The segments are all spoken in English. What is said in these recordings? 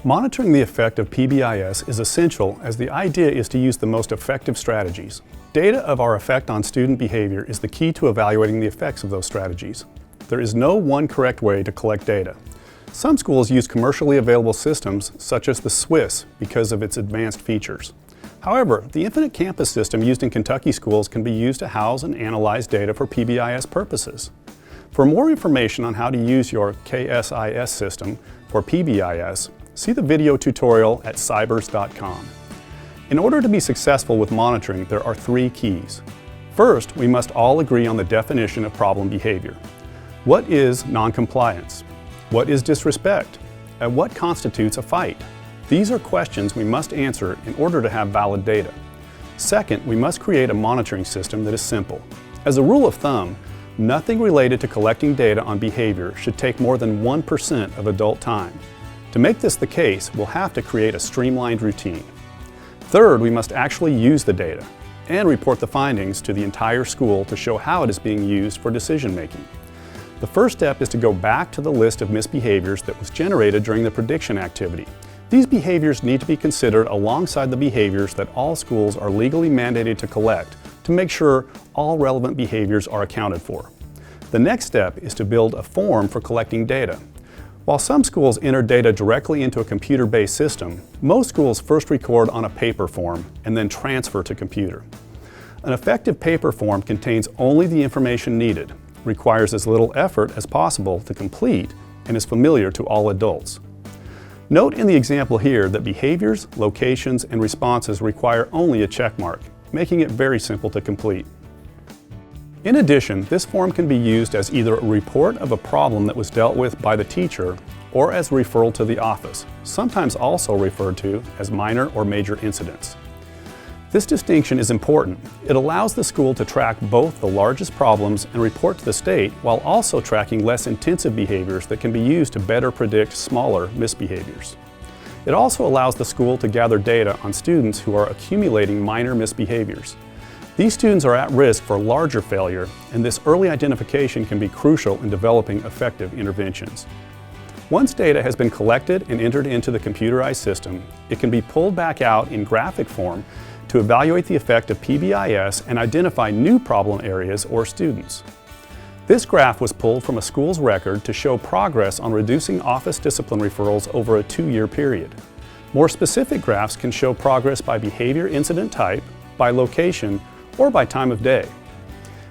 Monitoring the effect of PBIS is essential, as the idea is to use the most effective strategies. Data of our effect on student behavior is the key to evaluating the effects of those strategies. There is no one correct way to collect data. Some schools use commercially available systems, such as the Swiss, because of its advanced features. However, the Infinite Campus system used in Kentucky schools can be used to house and analyze data for PBIS purposes. For more information on how to use your KSIS system for PBIS, see the video tutorial at cybers.com. In order to be successful with monitoring, there are 3 keys. First, we must all agree on the definition of problem behavior. What is noncompliance? What is disrespect? And what constitutes a fight? These are questions we must answer in order to have valid data. Second, we must create a monitoring system that is simple. As a rule of thumb, nothing related to collecting data on behavior should take more than 1% of adult time. To make this the case, we'll have to create a streamlined routine. Third, we must actually use the data and report the findings to the entire school to show how it is being used for decision making. The first step is to go back to the list of misbehaviors that was generated during the prediction activity. These behaviors need to be considered alongside the behaviors that all schools are legally mandated to collect to make sure all relevant behaviors are accounted for. The next step is to build a form for collecting data. While some schools enter data directly into a computer-based system, most schools first record on a paper form and then transfer to computer. An effective paper form contains only the information needed, requires as little effort as possible to complete, and is familiar to all adults. Note in the example here that behaviors, locations, and responses require only a check mark, making it very simple to complete. In addition, this form can be used as either a report of a problem that was dealt with by the teacher or as a referral to the office, sometimes also referred to as minor or major incidents. This distinction is important. It allows the school to track both the largest problems and report to the state, while also tracking less intensive behaviors that can be used to better predict smaller misbehaviors. It also allows the school to gather data on students who are accumulating minor misbehaviors. These students are at risk for larger failure, and this early identification can be crucial in developing effective interventions. Once data has been collected and entered into the computerized system, it can be pulled back out in graphic form to evaluate the effect of PBIS and identify new problem areas or students. This graph was pulled from a school's record to show progress on reducing office discipline referrals over a 2-year period. More specific graphs can show progress by behavior incident type, by location, or by time of day.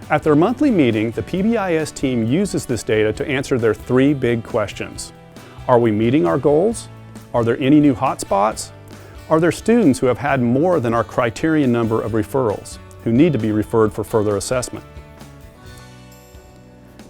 At their monthly meeting, the PBIS team uses this data to answer their 3 big questions. Are we meeting our goals? Are there any new hotspots? Are there students who have had more than our criterion number of referrals, who need to be referred for further assessment?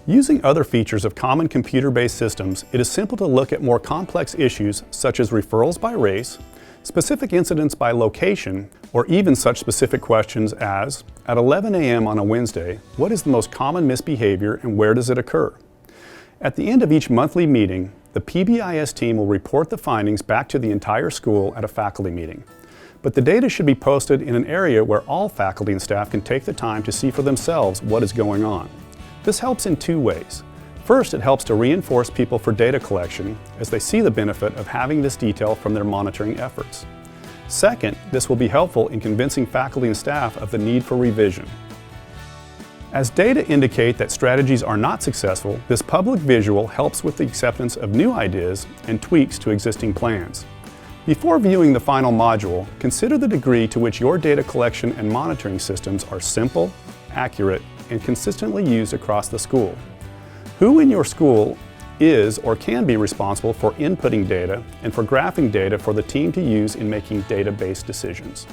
Using other features of common computer-based systems, it is simple to look at more complex issues such as referrals by race, specific incidents by location, or even such specific questions as, at 11 a.m. on a Wednesday, what is the most common misbehavior and where does it occur? At the end of each monthly meeting, the PBIS team will report the findings back to the entire school at a faculty meeting. But the data should be posted in an area where all faculty and staff can take the time to see for themselves what is going on. This helps in 2 ways. First, it helps to reinforce people for data collection as they see the benefit of having this detail from their monitoring efforts. Second, this will be helpful in convincing faculty and staff of the need for revision. As data indicate that strategies are not successful, this public visual helps with the acceptance of new ideas and tweaks to existing plans. Before viewing the final module, consider the degree to which your data collection and monitoring systems are simple, accurate, and consistently used across the school. Who in your school is or can be responsible for inputting data and for graphing data for the team to use in making data-based decisions?